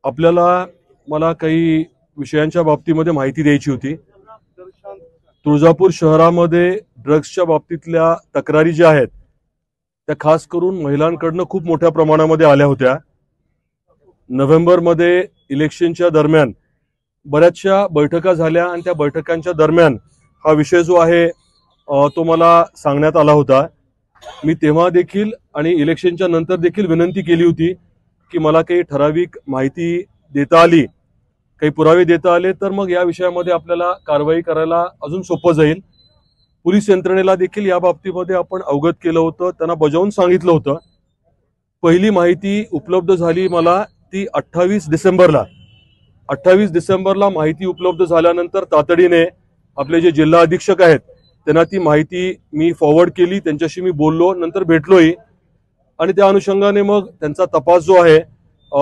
आपल्याला मला काही विषयांच्या बाबतीमध्ये माहिती द्यायची होती। तुळजापूर शहरामध्ये ड्रग्सच्या बाबतीतल्या तक्रारी ज्या आहेत त्या खास करून महिलांकडून खूप मोठ्या प्रमाणामध्ये आल्या होत्या। नोव्हेंबरमध्ये इलेक्शनच्या दरम्यान बऱ्याचशा बैठका झाल्या आणि त्या बैठकांच्या दरम्यान हा विषय जो आहे तो मला सांगण्यात आला होता। मी तेव्हा देखील आणि इलेक्शनच्या नंतर देखील विनंती केली होती की मला काही ठराविक माहिती देता आली, काही पुरावे देता आले तर मग या विषयामध्ये आपल्याला कारवाई करायला अजून सोपं जाईल। पोलीस यंत्रणेला देखील या बाबतीमध्ये आपण अवगत केलं होतं, त्यांना बजावून सांगितलं होतं। पहिली माहिती उपलब्ध झाली मला ती 28 डिसेंबरला। 28 डिसेंबरला माहिती उपलब्ध झाल्यानंतर तातडीने आपले जे जिल्हा अधीक्षक आहेत त्यांना ती माहिती मी फॉरवर्ड केली, त्यांच्याशी मी बोललो, नंतर भेटलोही आणि त्या अनुषंगाने मग त्यांचा तपास जो आहे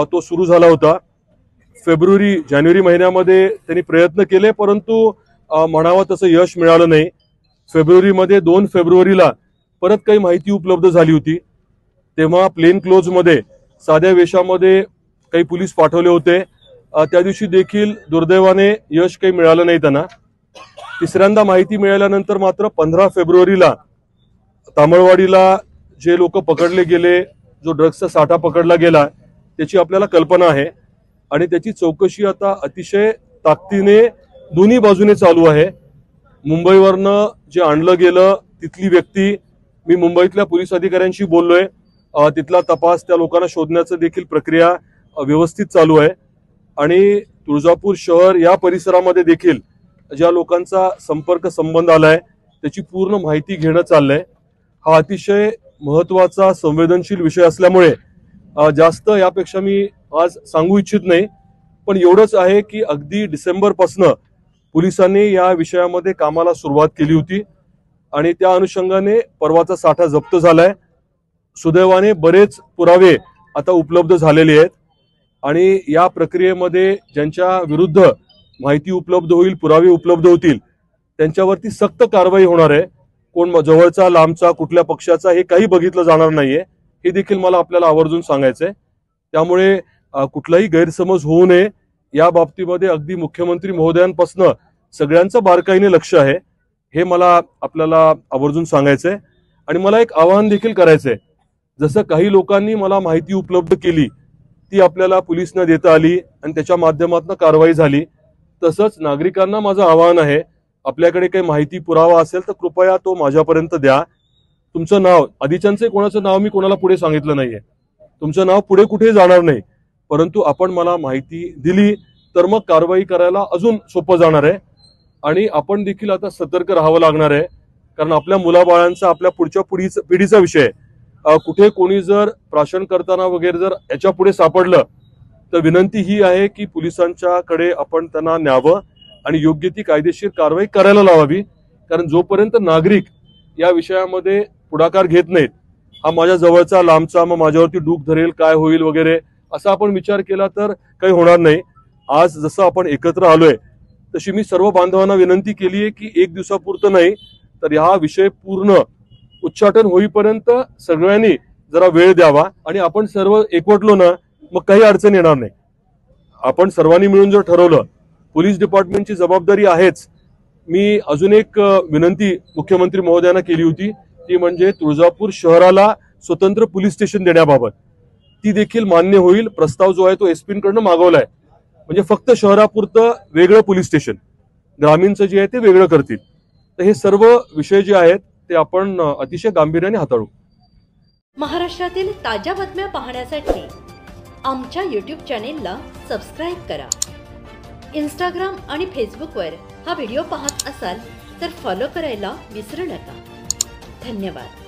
तो सुरू झाला होता। जानेवारी महिन्यामध्ये त्यांनी प्रयत्न केले परंतु म्हणावं तसं यश मिळालं नाही। फेब्रुवारीमध्ये 2 फेब्रुवारीला परत काही माहिती उपलब्ध झाली होती, तेव्हा प्लेन क्लोज मध्ये साध्या वेशामध्ये काही पोलीस पाठवले होते। त्या दिवशी देखील दुर्दैवाने यश काही मिळालं नाही त्यांना। तिसऱ्यांदा माहिती मिळाल्यानंतर मात्र 15 फेब्रुवारीला तामळवाडीला जे लोक पकडले गेले, जो ड्रग्सचा साठा पकडला गेला त्याची आपल्याला कल्पना आहे आणि त्याची चौकशी आता अतिशय ताकदीने दोन्ही बाजूने चालू आहे। मुंबईवरनं जे आणलं गेलं तिथली व्यक्ती, मी मुंबईतल्या पोलीस अधिकाऱ्यांशी बोललोय, तिथला तपास त्या लोकांना शोधण्याचं देखील प्रक्रिया व्यवस्थित चालू आहे आणि तुळजापूर शहर या परिसरामध्ये देखील ज्या लोकांचा संपर्क संबंध आलाय त्याची पूर्ण माहिती घेणं चाललंय। हा अतिशय महत्वाचा संवेदनशील विषय असल्यामुळे जास्त यापेक्षा मी आज सांगू इच्छित नाही, पण एवढंच आहे की अगदी डिसेंबरपासून पोलिसांनी या विषयामध्ये कामाला सुरुवात केली होती आणि त्या अनुषंगाने परवाचा साठा जप्त झालाय। सुदैवाने बरेच पुरावे आता उपलब्ध झालेले आहेत आणि या प्रक्रियेमध्ये ज्यांच्या विरुद्ध माहिती उपलब्ध होईल, पुरावे उपलब्ध होतील त्यांच्यावरती सक्त कारवाई होणार आहे। कोण जवळचा लांबचा कुठल्या पक्षाचा हे काही बघितलं जाणार नाहीये, हे देखील मला आपल्याला आवर्जून सांगायचंय। त्यामुळे कुठलाही गैरसमज होऊ नये या बाबतीमध्ये अगदी मुख्यमंत्री महोदयांपासून सगळ्यांचं बारकाईने लक्ष आहे, हे मला आपल्याला आवर्जून सांगायचंय। आणि मला एक आवाहन देखील करायचंय, जसं काही लोकांनी मला माहिती उपलब्ध केली ती आपल्याला पोलीस न देता आली आणि त्याच्या माध्यमातून कारवाई झाली, तसंच नागरिकांना माझं आवाहन आहे, आपल्याकडे काही माहिती पुरावा असेल तर कृपया तो माझ्यापर्यंत द्या। तुमचं नाव, आधीच्यांचे कोणाचं नाव मी कोणाला पुढे सांगितलं नाहीये, तुमचं नाव पुढे कुठे जाणार नाही, परंतु आपण मला माहिती दिली तर मग कारवाई करायला अजून सोपं जाणार आहे आणि आपण देखील आता सतर्क राहावं लागणार आहे, कारण आपल्या मुलाबाळांचा, आपल्या पुढच्या पिढीचा विषय कुठे कोणी जर प्राशन करताना वगैरे जर याच्या पुढे सापडलं तर विनंती ही आहे की पोलिसांच्याकडे आपण त्यांना न्यावं आणि योग्य ती कायदेशीर कारवाई करायला लावावी, कारण जोपर्यंत नागरिक या विषयामध्ये पुढाकार घेत नाहीत, हा माझ्या जवळचा लांबचा, मग माझ्यावरती डूक धरेल, काय होईल वगैरे असा आपण विचार केला तर काही होणार नाही। आज जसं आपण एकत्र आलोय तशी मी सर्व बांधवांना विनंती केली आहे की एक दिवसापुरतं नाही तर हा विषय पूर्ण उच्चाटन होईपर्यंत सगळ्यांनी जरा वेळ द्यावा आणि आपण सर्व एकवटलो ना मग काही अडचण येणार नाही। आपण सर्वांनी मिळून जर ठरवलं, पोलीस डिपार्टमेंटची जबाबदारी आहेच। मी अजून एक विनंती मुख्यमंत्री महोदयांना केली होती, ती म्हणजे तुळजापूर शहराला स्वतंत्र पोलीस स्टेशन देण्याबाबत, ती देखील मान्य होईल। प्रस्ताव जो आहे तो एसपींकडून मागवलाय, म्हणजे फक्त शहरापुरतं वेगळं पोलीस स्टेशन, ग्रामीणचं जे आहे ते वेगळं करतील। तर हे सर्व विषय जे आहेत ते आपण अतिशय गांभीर्याने हाताळू। महाराष्ट्रातील ताज्या बातम्या पाहण्यासाठी आमच्या YouTube चॅनेलला सबस्क्राईब करा। इंस्टाग्राम आणि फेसबुकवर हा व्हिडिओ पाहत असाल तर फॉलो करायला विसरू नका। धन्यवाद।